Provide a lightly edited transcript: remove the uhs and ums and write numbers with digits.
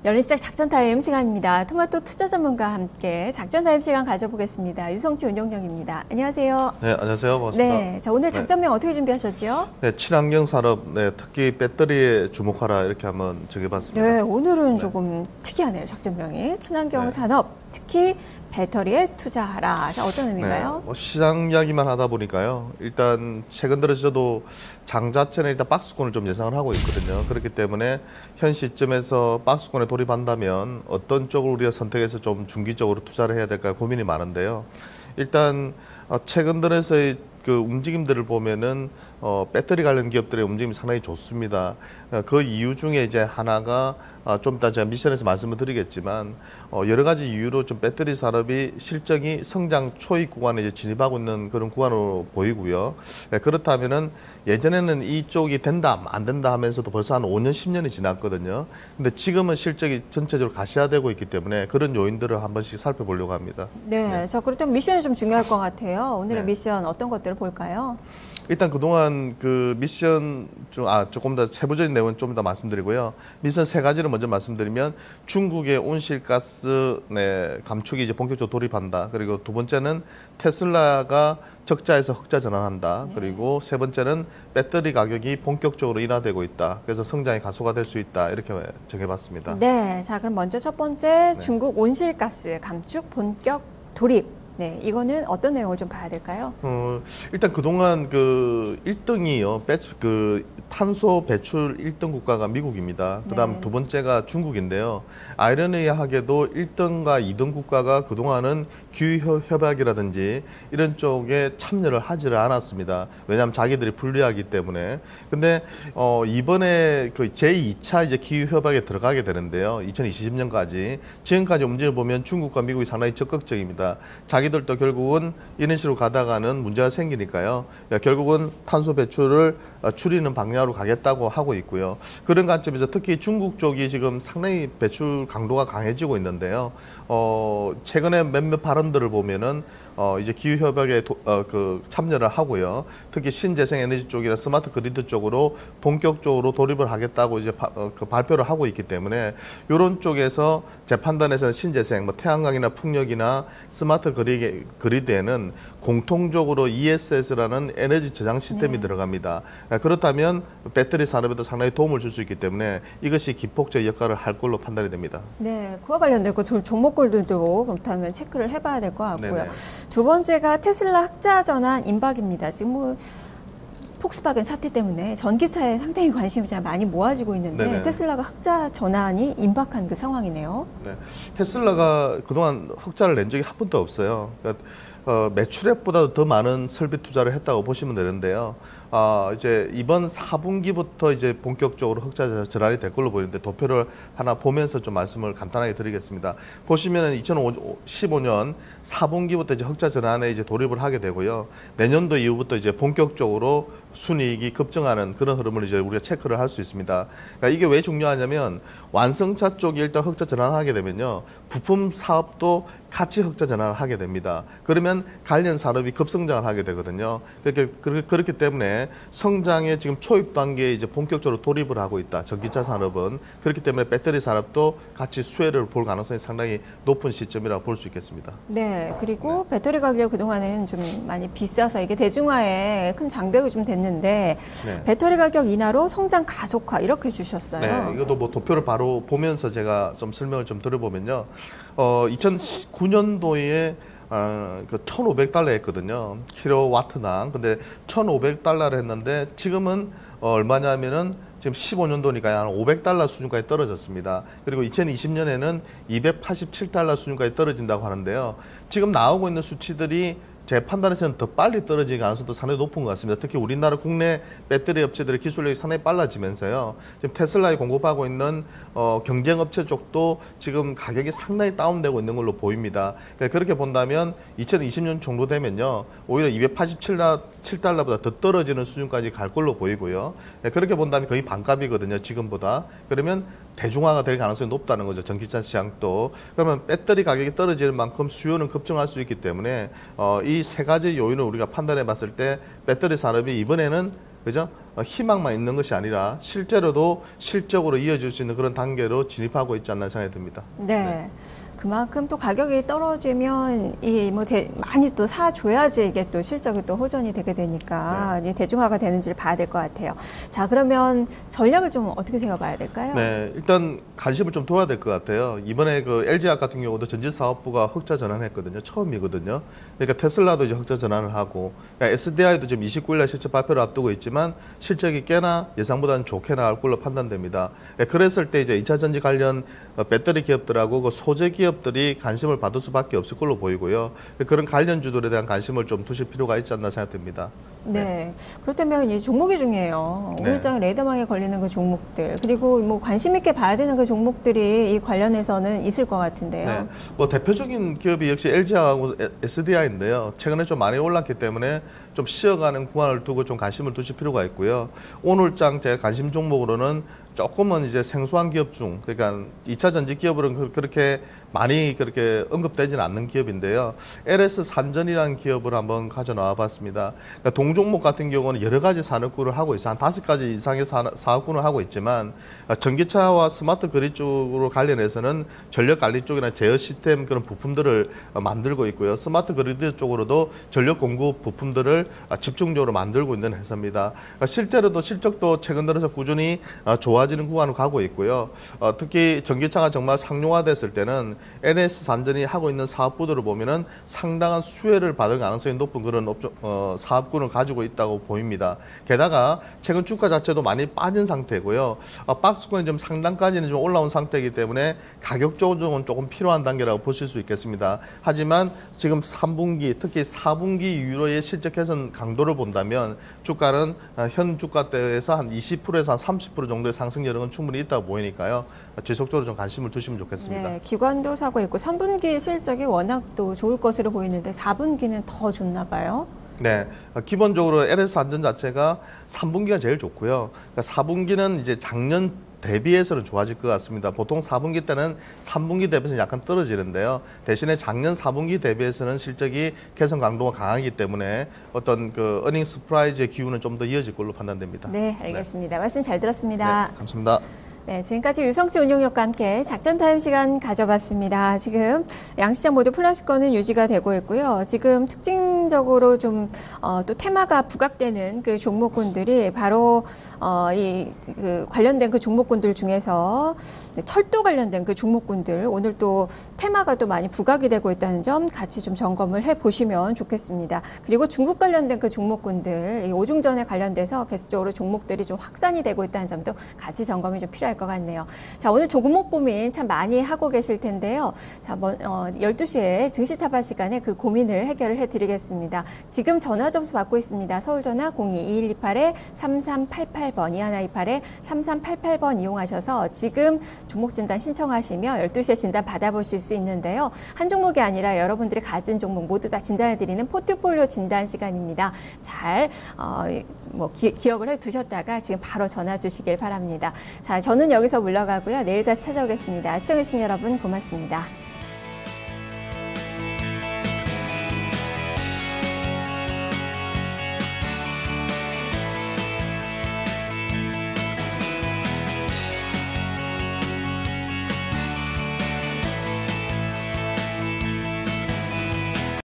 열린시작 작전타임 시간입니다. 토마토 투자 전문가와 함께 작전타임 시간 가져보겠습니다. 유성치 운영령입니다. 안녕하세요. 네, 안녕하세요. 반갑습니다. 네, 자, 오늘 작전명 어떻게 준비하셨죠? 네, 친환경 산업, 특히 배터리에 주목하라 이렇게 한번 정해봤습니다. 네, 오늘은 조금 특이하네요. 작전명이. 친환경 산업, 특히 배터리에 투자하라. 자, 어떤 의미인가요? 네, 시장 이야기만 하다 보니까요. 일단 최근 들어서 저도 장 자체는 일단 박스권을 좀 예상을 하고 있거든요. 그렇기 때문에 현 시점에서 박스권에 돌입한다면 어떤 쪽을 우리가 선택해서 좀 중기적으로 투자를 해야 될까 고민이 많은데요. 일단 최근 들어서의 그 움직임들을 보면은 배터리 관련 기업들의 움직임이 상당히 좋습니다. 그 이유 중에 이제 하나가 좀 이따 제가 미션에서 말씀을 드리겠지만 여러 가지 이유로 좀 배터리 산업이 실적이 성장 초입 구간에 이제 진입하고 있는 그런 구간으로 보이고요. 그렇다면은 예전에는 이쪽이 된다 안 된다 하면서도 벌써 한 5년 10년이 지났거든요. 근데 지금은 실적이 전체적으로 가시화되고 있기 때문에 그런 요인들을 한 번씩 살펴보려고 합니다. 네, 자 그렇다면 미션이 좀 중요할 것 같아요. 오늘의 네. 미션 어떤 것들을 볼까요? 일단 그동안 그 미션 조금 더 세부적인 내용은 좀 더 말씀드리고요. 미션 세 가지를 먼저 말씀드리면 중국의 온실가스 감축이 이제 본격적으로 돌입한다. 그리고 두 번째는 테슬라가 적자에서 흑자 전환한다. 그리고 세 번째는 배터리 가격이 본격적으로 인하되고 있다. 그래서 성장이 가속화될 수 있다. 이렇게 정해봤습니다. 네, 자 그럼 먼저 첫 번째 중국 온실가스 감축 본격 돌입. 네, 이거는 어떤 내용을 좀 봐야 될까요? 일단 그동안 그 1등이요. 그 탄소 배출 1등 국가가 미국입니다. 그다음 두 번째가 중국인데요. 아이러니하게도 1등과 2등 국가가 그동안은 기후 협약이라든지 이런 쪽에 참여를 하지를 않았습니다. 왜냐하면 자기들이 불리하기 때문에. 근데 이번에 그 제2차 이제 기후 협약에 들어가게 되는데요. 2020년까지 지금까지 움직임을 보면 중국과 미국이 상당히 적극적입니다. 자기들도 결국은 이런 식으로 가다가는 문제가 생기니까요. 결국은 탄소 배출을 줄이는 방향으로 가겠다고 하고 있고요. 그런 관점에서 특히 중국 쪽이 지금 상당히 배출 강도가 강해지고 있는데요. 최근에 몇몇 발언들을 보면은 이제 기후협약에 그 참여를 하고요. 특히 신재생에너지 쪽이나 스마트 그리드 쪽으로 본격적으로 돌입을 하겠다고 이제 그 발표를 하고 있기 때문에 이런 쪽에서 제 판단에서는 신재생, 뭐 태양광이나 풍력이나 스마트 그리드에는 공통적으로 ESS라는 에너지 저장 시스템이 들어갑니다. 그렇다면 배터리 산업에도 상당히 도움을 줄 수 있기 때문에 이것이 기폭적 역할을 할 걸로 판단이 됩니다. 네, 그와 관련된 종목들도 그렇다면 체크를 해봐야 될 것 같고요. 네네. 두 번째가 테슬라 흑자 전환 임박입니다. 지금 뭐 폭스바겐 사태 때문에 전기차에 상당히 관심이 잘 많이 모아지고 있는데 네네. 테슬라가 흑자 전환이 임박한 그 상황이네요. 네. 테슬라가 그동안 흑자를 낸 적이 한 번도 없어요. 그러니까 매출액보다 더 많은 설비 투자를 했다고 보시면 되는데요. 이제 이번 4분기부터 이제 본격적으로 흑자 전환이 될 걸로 보이는데 도표를 하나 보면서 좀 말씀을 간단하게 드리겠습니다. 보시면은 2015년 4분기부터 이제 흑자 전환에 이제 돌입을 하게 되고요. 내년도 이후부터 이제 본격적으로 순이익이 급증하는 그런 흐름을 이제 우리가 체크를 할 수 있습니다. 그러니까 이게 왜 중요하냐면 완성차 쪽이 일단 흑자 전환하게 되면요. 부품 사업도 같이 흑자 전환을 하게 됩니다. 그러면 관련 산업이 급성장을 하게 되거든요. 그렇기 때문에 성장의 지금 초입 단계에 이제 본격적으로 돌입을 하고 있다. 전기차 산업은. 그렇기 때문에 배터리 산업도 같이 수혜를 볼 가능성이 상당히 높은 시점이라고 볼 수 있겠습니다. 네, 그리고 배터리 가격 그동안은 좀 많이 비싸서 이게 대중화에 큰 장벽이 좀 됐는데 배터리 가격 인하로 성장 가속화 이렇게 주셨어요. 네, 이것도 뭐 도표를 바로 보면서 제가 좀 설명을 좀 드려보면요. 2019년도에 그 1,500달러 했거든요. 킬로와트당. 근데 1,500달러를 했는데 지금은 얼마냐면은 지금 15년도니까 한 500달러 수준까지 떨어졌습니다. 그리고 2020년에는 287달러 수준까지 떨어진다고 하는데요. 지금 나오고 있는 수치들이 제 판단에서는 더 빨리 떨어질 가능성도 상당히 높은 것 같습니다. 특히 우리나라 국내 배터리 업체들의 기술력이 상당히 빨라지면서요. 지금 테슬라에 공급하고 있는 경쟁 업체 쪽도 지금 가격이 상당히 다운되고 있는 걸로 보입니다. 그렇게 본다면 2020년 정도 되면요. 오히려 287달러보다 더 떨어지는 수준까지 갈 걸로 보이고요. 그렇게 본다면 거의 반값이거든요. 지금보다. 그러면 대중화가 될 가능성이 높다는 거죠. 전기차 시장도. 그러면 배터리 가격이 떨어지는 만큼 수요는 급증할 수 있기 때문에 이 세 가지 요인을 우리가 판단해 봤을 때 배터리 산업이 이번에는 그죠? 희망만 있는 것이 아니라 실제로도 실적으로 이어질 수 있는 그런 단계로 진입하고 있지 않나 생각이 듭니다. 네. 그만큼 또 가격이 떨어지면 많이 또 사줘야지 이게 또 실적이 또 호전이 되게 되니까 이제 대중화가 되는지를 봐야 될 것 같아요. 자, 그러면 전략을 좀 어떻게 세워봐야 될까요? 네, 일단 관심을 좀 둬야 될 것 같아요. 이번에 그 LG화학 같은 경우도 전지사업부가 흑자 전환했거든요. 처음이거든요. 그러니까 테슬라도 이제 흑자 전환을 하고, 그러니까 SDI도 지금 29일날 실적 발표를 앞두고 있지만 실적이 꽤나 예상보다는 좋게 나올 걸로 판단됩니다. 그랬을 때 이제 2차 전지 관련 배터리 기업들하고 그 소재 기업들이 관심을 받을 수밖에 없을 걸로 보이고요. 그런 관련주들에 대한 관심을 좀 두실 필요가 있지 않나 생각됩니다. 네. 그렇다면 이 종목이 중요해요. 오늘장 레이더망에 걸리는 그 종목들, 그리고 뭐 관심 있게 봐야 되는 그 종목들이 이 관련해서는 있을 것 같은데요. 네. 뭐 대표적인 기업이 역시 LG하고 SDI인데요. 최근에 좀 많이 올랐기 때문에 좀 쉬어가는 구간을 두고 좀 관심을 두실 필요가 있고요. 오늘장 제 관심 종목으로는 조금은 이제 생소한 기업 중, 그러니까 2차 전지 기업으로는 그렇게 많이 그렇게 언급되지는 않는 기업인데요. LS 산전이라는 기업을 한번 가져 나와 봤습니다. 그러니까 동종목 같은 경우는 여러 가지 산업군을 하고 있어요. 한 5가지 이상의 사업군을 하고 있지만 전기차와 스마트 그리드 쪽으로 관련해서는 전력 관리 쪽이나 제어 시스템 그런 부품들을 만들고 있고요. 스마트 그리드 쪽으로도 전력 공급 부품들을 집중적으로 만들고 있는 회사입니다. 그러니까 실제로도 실적도 최근 들어서 꾸준히 좋아지는 구간으로 가고 있고요. 특히 전기차가 정말 상용화됐을 때는 LS 산전이 하고 있는 사업부들을 보면은 상당한 수혜를 받을 가능성이 높은 그런 사업군을 가지고 있다고 보입니다. 게다가 최근 주가 자체도 많이 빠진 상태고요. 박스권이 좀 상단까지는 좀 올라온 상태이기 때문에 가격 조정은 조금 필요한 단계라고 보실 수 있겠습니다. 하지만 지금 3분기, 특히 4분기 이후로의 실적 개선 강도를 본다면 주가는 현 주가대에서 한 20%에서 한 30% 정도의 상승 여력은 충분히 있다고 보이니까요. 지속적으로 좀 관심을 두시면 좋겠습니다. 네, 기관도 사고 있고 3분기 실적이 워낙 또 좋을 것으로 보이는데 4분기는 더 좋나 봐요. 네, 기본적으로 LS 안전 자체가 3분기가 제일 좋고요. 그러니까 4분기는 이제 작년 대비해서는 좋아질 것 같습니다. 보통 4분기 때는 3분기 대비해서는 약간 떨어지는데요. 대신에 작년 4분기 대비해서는 실적이 개선 강도가 강하기 때문에 어떤 그 어닝 서프라이즈의 기운은 좀 더 이어질 걸로 판단됩니다. 네, 알겠습니다. 말씀 잘 들었습니다. 네, 감사합니다. 네, 지금까지 유성치 운용력과 함께 작전 타임 시간 가져봤습니다. 지금 양시장 모두 플러스권은 유지가 되고 있고요. 지금 특징적으로 좀 또 테마가 부각되는 그 종목군들이 바로 그 관련된 그 종목군들 중에서 철도 관련된 그 종목군들 오늘 또 테마가 또 많이 부각이 되고 있다는 점 같이 좀 점검을 해 보시면 좋겠습니다. 그리고 중국 관련된 그 종목군들 이 오중전에 관련돼서 계속적으로 종목들이 좀 확산이 되고 있다는 점도 같이 점검이 좀 필요할 것 같네요. 자, 오늘 종목 고민 참 많이 하고 계실 텐데요. 자, 12시에 증시 타파 시간에 그 고민을 해결을 해드리겠습니다. 지금 전화 접수 받고 있습니다. 서울 전화 02-2128-3388번, 2128-3388번 이용하셔서 지금 종목 진단 신청하시면 12시에 진단 받아보실 수 있는데요. 한 종목이 아니라 여러분들이 가진 종목 모두 다 진단해드리는 포트폴리오 진단 시간입니다. 잘 기억을 해두셨다가 지금 바로 전화 주시길 바랍니다. 자, 저는 여기서 물러가고요. 내일 다시 찾아오겠습니다. 시청해주신 여러분 고맙습니다.